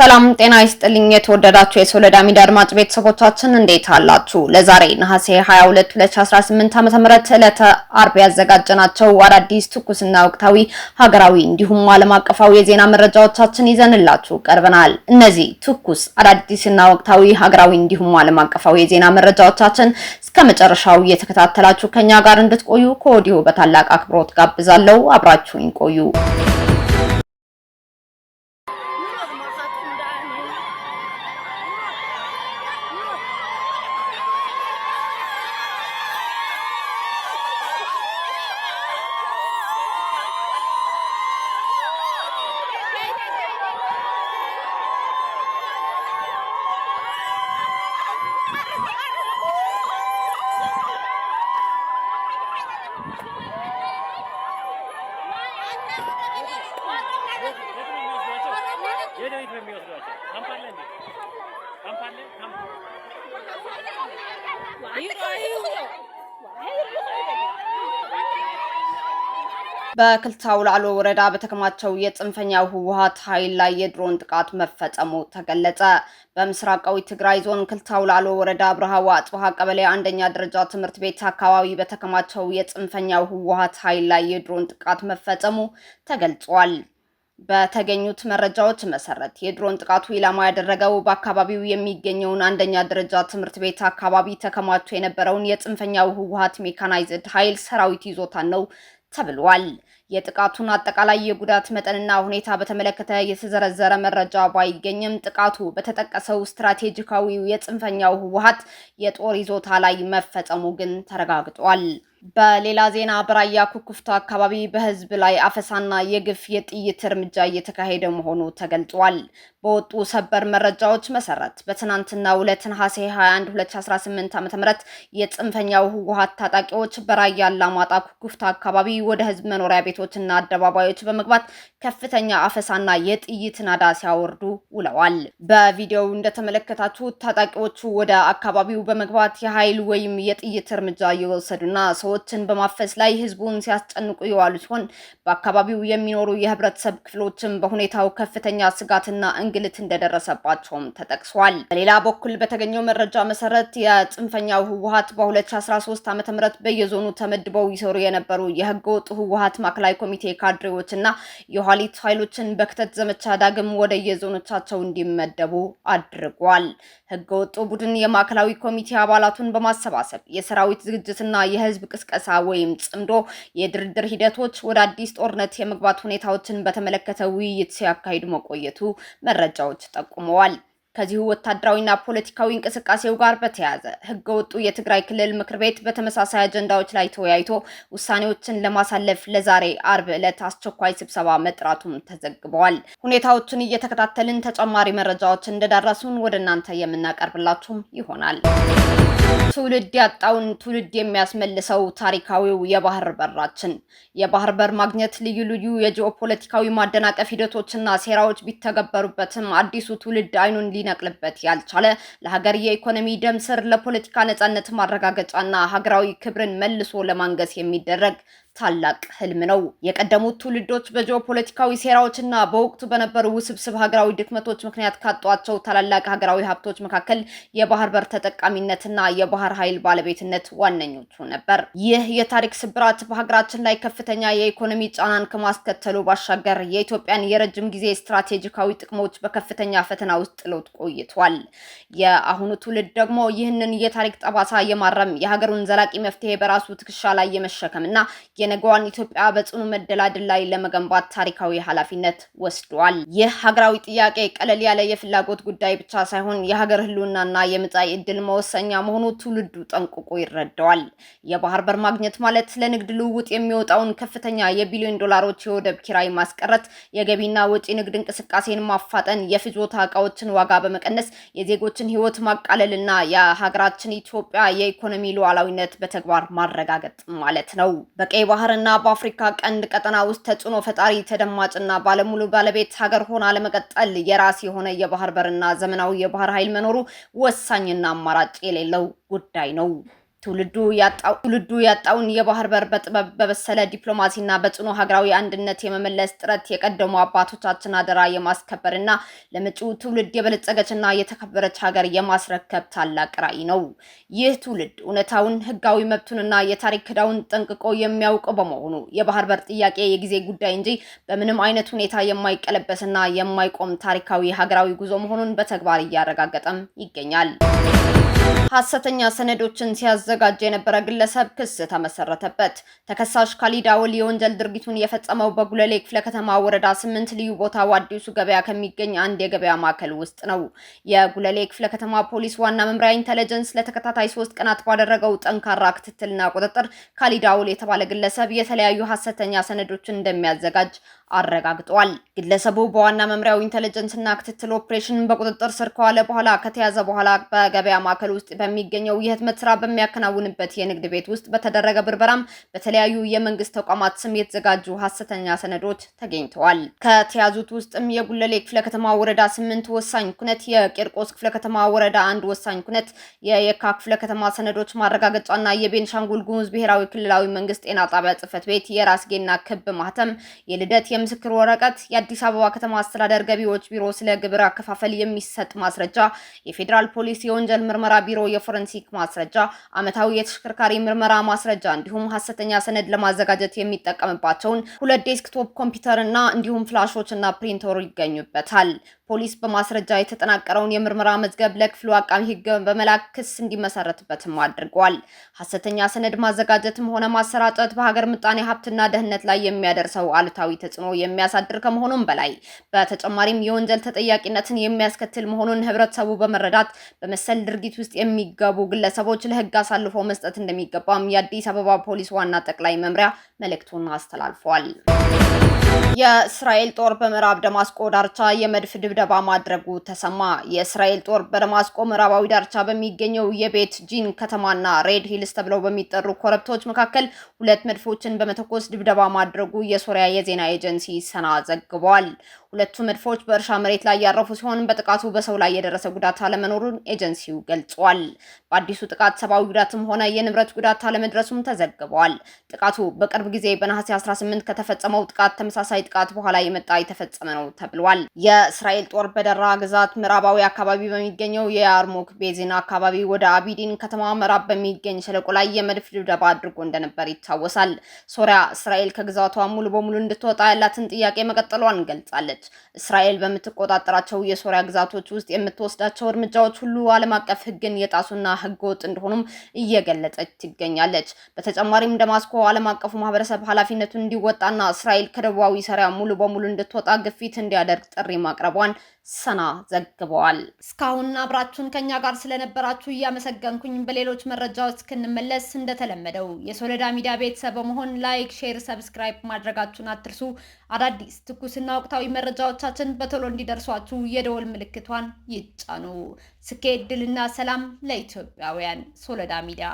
ሰላም ጤና ይስጥልኝ የተወደዳችሁ የሶለዳ ሚዲያ አድማጭ ቤተሰቦቻችን እንዴት አላችሁ? ለዛሬ ነሐሴ 22 2018 ዓ.ም ዕለተ አርብ ያዘጋጀናቸው አዳዲስ ትኩስና ወቅታዊ ሀገራዊ እንዲሁም ዓለም አቀፋዊ የዜና መረጃዎቻችን ይዘንላችሁ ቀርበናል። እነዚህ ትኩስ አዳዲስና ወቅታዊ ሀገራዊ እንዲሁም ዓለም አቀፋዊ የዜና መረጃዎቻችን እስከ መጨረሻው እየተከታተላችሁ ከኛ ጋር እንድትቆዩ ከወዲሁ በታላቅ አክብሮት ጋብዛለሁ። አብራችሁኝ ቆዩ። በክልታው ላሎ ወረዳ በተከማቸው የጽንፈኛው ህወሓት ኃይል ላይ የድሮን ጥቃት መፈጸሙ ተገለጸ። በምስራቃዊ ትግራይ ዞን ክልታው ላሎ ወረዳ ብርሃዋ አጽባሃ ቀበሌ አንደኛ ደረጃ ትምህርት ቤት አካባቢ በተከማቸው የጽንፈኛው ህወሓት ኃይል ላይ የድሮን ጥቃት መፈጸሙ ተገልጿል። በተገኙት መረጃዎች መሰረት የድሮን ጥቃቱ ኢላማ ያደረገው በአካባቢው የሚገኘውን አንደኛ ደረጃ ትምህርት ቤት አካባቢ ተከማችቶ የነበረውን የጽንፈኛው ህወሓት ሜካናይዝድ ኃይል ሰራዊት ይዞታን ነው ተብሏል። የጥቃቱን አጠቃላይ የጉዳት መጠንና ሁኔታ በተመለከተ የተዘረዘረ መረጃ ባይገኝም ጥቃቱ በተጠቀሰው ስትራቴጂካዊው የጽንፈኛው ህወሓት የጦር ይዞታ ላይ መፈጸሙ ግን ተረጋግጧል። በሌላ ዜና በራያ ኩኩፍታ አካባቢ በህዝብ ላይ አፈሳና የግፍ የጥይት እርምጃ እየተካሄደ መሆኑ ተገልጿል። በወጡ ሰበር መረጃዎች መሰረት በትናንትናው ዕለት ነሐሴ 21 2018 ዓ.ም የጽንፈኛው ህወሓት ታጣቂዎች በራያ አላማጣ ኩኩፍታ አካባቢ ወደ ህዝብ መኖሪያ ቤቶችና አደባባዮች በመግባት ከፍተኛ አፈሳና የጥይት ናዳ ሲያወርዱ ውለዋል። በቪዲዮው እንደተመለከታችሁት ታጣቂዎቹ ወደ አካባቢው በመግባት የኃይል ወይም የጥይት እርምጃ እየወሰዱና ሰዎችን በማፈስ ላይ ህዝቡን ሲያስጨንቁ የዋሉ ሲሆን በአካባቢው የሚኖሩ የህብረተሰብ ክፍሎችም በሁኔታው ከፍተኛ ስጋትና እንግልት እንደደረሰባቸውም ተጠቅሷል። በሌላ በኩል በተገኘው መረጃ መሰረት የጽንፈኛው ህወሓት በ2013 ዓ.ም በየዞኑ ተመድበው ይሰሩ የነበሩ የህገወጥ ህወሓት ማዕከላዊ ኮሚቴ ካድሬዎችና የኋሊት ኃይሎችን በክተት ዘመቻ ዳግም ወደ የዞኖቻቸው እንዲመደቡ አድርጓል። ህገወጡ ቡድን የማዕከላዊ ኮሚቴ አባላቱን በማሰባሰብ የሰራዊት ዝግጅትና የህዝብ ቅስቀሳ ወይም ጽምዶ የድርድር ሂደቶች ወደ አዲስ ጦርነት የመግባት ሁኔታዎችን በተመለከተ ውይይት ሲያካሂዱ መቆየቱ መረጃዎች ጠቁመዋል። ከዚሁ ወታደራዊና ፖለቲካዊ እንቅስቃሴው ጋር በተያያዘ ህገወጡ የትግራይ ክልል ምክር ቤት በተመሳሳይ አጀንዳዎች ላይ ተወያይቶ ውሳኔዎችን ለማሳለፍ ለዛሬ አርብ ዕለት አስቸኳይ ስብሰባ መጥራቱም ተዘግቧል። ሁኔታዎችን እየተከታተልን ተጨማሪ መረጃዎች እንደደረሱን ወደ እናንተ የምናቀርብላችሁም ይሆናል። ትውልድ ያጣውን ትውልድ የሚያስመልሰው ታሪካዊው የባህር በራችን። የባህር በር ማግኘት ልዩ ልዩ የጂኦፖለቲካዊ ማደናቀፍ ሂደቶችና ሴራዎች ቢተገበሩበትም አዲሱ ትውልድ አይኑን ሊነቅልበት ያልቻለ ለሀገር የኢኮኖሚ ደም ስር ለፖለቲካ ነጻነት ማረጋገጫና ሀገራዊ ክብርን መልሶ ለማንገስ የሚደረግ ታላቅ ህልም ነው። የቀደሙት ትውልዶች በጂኦፖለቲካዊ ሴራዎችና በወቅቱ በነበሩ ውስብስብ ሀገራዊ ድክመቶች ምክንያት ካጧቸው ታላላቅ ሀገራዊ ሀብቶች መካከል የባህር በር ተጠቃሚነትና የባህር ኃይል ባለቤትነት ዋነኞቹ ነበር። ይህ የታሪክ ስብራት በሀገራችን ላይ ከፍተኛ የኢኮኖሚ ጫናን ከማስከተሉ ባሻገር የኢትዮጵያን የረጅም ጊዜ ስትራቴጂካዊ ጥቅሞች በከፍተኛ ፈተና ውስጥ ጥሎት ቆይቷል። የአሁኑ ትውልድ ደግሞ ይህንን የታሪክ ጠባሳ የማረም የሀገሩን ዘላቂ መፍትሄ በራሱ ትከሻ ላይ የመሸከምና የነገዋን ኢትዮጵያ በጽኑ መደላድል ላይ ለመገንባት ታሪካዊ ኃላፊነት ወስዷል። ይህ ሀገራዊ ጥያቄ ቀለል ያለ የፍላጎት ጉዳይ ብቻ ሳይሆን የሀገር ህልውናና የመጻኢ ዕድል መወሰኛ መሆኑ ትውልዱ ጠንቅቆ ይረዳዋል። የባህር በር ማግኘት ማለት ለንግድ ልውውጥ የሚወጣውን ከፍተኛ የቢሊዮን ዶላሮች የወደብ ኪራይ ማስቀረት፣ የገቢና ወጪ ንግድ እንቅስቃሴን ማፋጠን፣ የፍጆታ ዕቃዎችን ዋጋ በመቀነስ የዜጎችን ህይወት ማቃለልና የሀገራችን ኢትዮጵያ የኢኮኖሚ ሉዓላዊነት በተግባር ማረጋገጥ ማለት ነው። በቀይ ባህርና በአፍሪካ ቀንድ ቀጠና ውስጥ ተጽዕኖ ፈጣሪ ተደማጭና ባለሙሉ ባለቤት ሀገር ሆና ለመቀጠል የራስ የሆነ የባህር በርና ዘመናዊ የባህር ኃይል መኖሩ ወሳኝና አማራጭ የሌለው ጉዳይ ነው። ትውልዱ ያጣውን የባህር በር በጥበብ በበሰለ ዲፕሎማሲና በጽኑ ሀገራዊ አንድነት የመመለስ ጥረት የቀደሙ አባቶቻችን አደራ የማስከበርና ለመጪው ትውልድ የበለጸገችና የተከበረች ሀገር የማስረከብ ታላቅ ራዕይ ነው። ይህ ትውልድ እውነታውን፣ ህጋዊ መብቱንና የታሪክ ክዳውን ጠንቅቆ የሚያውቅ በመሆኑ የባህር በር ጥያቄ የጊዜ ጉዳይ እንጂ በምንም አይነት ሁኔታ የማይቀለበስና የማይቆም ታሪካዊ ሀገራዊ ጉዞ መሆኑን በተግባር እያረጋገጠም ይገኛል። ሐሰተኛ ሰነዶችን ሲያዘጋጅ የነበረ ግለሰብ ክስ ተመሰረተበት። ተከሳሽ ካሊድ አወል የወንጀል ድርጊቱን የፈጸመው በጉለሌ ክፍለ ከተማ ወረዳ 8 ልዩ ቦታው አዲሱ ገበያ ከሚገኝ አንድ የገበያ ማዕከል ውስጥ ነው። የጉለሌ ክፍለ ከተማ ፖሊስ ዋና መምሪያ ኢንተለጀንስ ለተከታታይ 3 ቀናት ባደረገው ጠንካራ ክትትልና ቁጥጥር ካሊድ አወል የተባለ ግለሰብ የተለያዩ ሐሰተኛ ሰነዶችን እንደሚያዘጋጅ አረጋግጧል። ግለሰቡ በዋና መምሪያው ኢንተለጀንስና ክትትል ኦፕሬሽን በቁጥጥር ስር ከዋለ በኋላ ከተያዘ በኋላ በገበያ ማዕከል ውስጥ በሚገኘው የህትመት ስራ በሚያከናውንበት የንግድ ቤት ውስጥ በተደረገ ብርበራም በተለያዩ የመንግስት ተቋማት ስም የተዘጋጁ ሐሰተኛ ሰነዶች ተገኝተዋል። ከተያዙት ውስጥም የጉለሌ ክፍለ ከተማ ወረዳ 8 ወሳኝ ኩነት፣ የቂርቆስ ክፍለ ከተማ ወረዳ 1 ወሳኝ ኩነት፣ የየካ ክፍለ ከተማ ሰነዶች ማረጋገጫና የቤንሻንጉል ጉሙዝ ብሔራዊ ክልላዊ መንግስት ጤና ጣቢያ ጽህፈት ቤት የራስጌና ክብ ማህተም፣ የልደት የምስክር ወረቀት፣ የአዲስ አበባ ከተማ አስተዳደር ገቢዎች ቢሮ ስለ ግብር አከፋፈል የሚሰጥ ማስረጃ፣ የፌዴራል ፖሊስ የወንጀል ምርመራ ቢሮ የፎረንሲክ ማስረጃ፣ ዓመታዊ የተሽከርካሪ ምርመራ ማስረጃ እንዲሁም ሐሰተኛ ሰነድ ለማዘጋጀት የሚጠቀምባቸውን 2 ዴስክቶፕ ኮምፒውተር እና እንዲሁም ፍላሾች እና ፕሪንተር ይገኙበታል። ፖሊስ በማስረጃ የተጠናቀረውን የምርመራ መዝገብ ለክፍሉ አቃቢ ሕግ በመላክ ክስ እንዲመሰረትበትም አድርጓል። ሐሰተኛ ሰነድ ማዘጋጀትም ሆነ ማሰራጨት በሀገር ምጣኔ ሀብትና ደህንነት ላይ የሚያደርሰው አሉታዊ ተጽዕኖ የሚያሳድር ከመሆኑም በላይ በተጨማሪም የወንጀል ተጠያቂነትን የሚያስከትል መሆኑን ህብረተሰቡ በመረዳት በመሰል ድርጊት ውስጥ የሚገቡ ግለሰቦች ለህግ አሳልፎ መስጠት እንደሚገባም የአዲስ አበባ ፖሊስ ዋና ጠቅላይ መምሪያ መልእክቱን አስተላልፏል። የእስራኤል ጦር በምዕራብ ደማስቆ ዳርቻ የመድፍ ድብደባ ማድረጉ ተሰማ። የእስራኤል ጦር በደማስቆ ምዕራባዊ ዳርቻ በሚገኘው የቤት ጂን ከተማና ሬድ ሂልስ ተብለው በሚጠሩ ኮረብቶች መካከል 2 መድፎችን በመተኮስ ድብደባ ማድረጉ የሶሪያ የዜና ኤጀንሲ ሰና ዘግቧል። 2ቱ መድፎች በእርሻ መሬት ላይ ያረፉ ሲሆን በጥቃቱ በሰው ላይ የደረሰ ጉዳት አለመኖሩን ኤጀንሲው ገልጿል። በአዲሱ ጥቃት ሰብአዊ ጉዳትም ሆነ የንብረት ጉዳት አለመድረሱም ተዘግቧል። ጥቃቱ በቅርብ ጊዜ በነሐሴ 18 ከተፈጸመው ጥቃት ተመሳሳይ ጥቃት በኋላ የመጣ የተፈጸመ ነው ተብሏል። የእስራኤል ጦር በደራ ግዛት ምዕራባዊ አካባቢ በሚገኘው የያርሙክ ቤዚን አካባቢ ወደ አቢዲን ከተማ ምዕራብ በሚገኝ ሸለቆ ላይ የመድፍ ድብደባ አድርጎ እንደነበር ይታወሳል። ሶሪያ እስራኤል ከግዛቷ ሙሉ በሙሉ እንድትወጣ ያላትን ጥያቄ መቀጠሏን ገልጻለች። እስራኤል በምትቆጣጠራቸው የሶሪያ ግዛቶች ውስጥ የምትወስዳቸው እርምጃዎች ሁሉ ዓለም አቀፍ ሕግን የጣሱና ሕገወጥ እንደሆኑም እየገለጸች ትገኛለች። በተጨማሪም ደማስቆ ዓለም አቀፉ ማህበረሰብ ኃላፊነቱን እንዲወጣና እስራኤል ከደቡባዊ ሶሪያ ሙሉ በሙሉ እንድትወጣ ግፊት እንዲያደርግ ጥሪ ማቅረቧን ሰና ዘግበዋል። እስካሁን አብራችሁን ከኛ ጋር ስለነበራችሁ እያመሰገንኩኝ በሌሎች መረጃዎች እስክንመለስ እንደተለመደው የሶለዳ ሚዲያ ቤተሰብ በመሆን ላይክ፣ ሼር፣ ሰብስክራይብ ማድረጋችሁን አትርሱ። አዳዲስ ትኩስና ወቅታዊ መረጃዎቻችን በቶሎ እንዲደርሷችሁ የደወል ምልክቷን ይጫኑ። ስኬት፣ ድልና ሰላም ለኢትዮጵያውያን። ሶለዳ ሚዲያ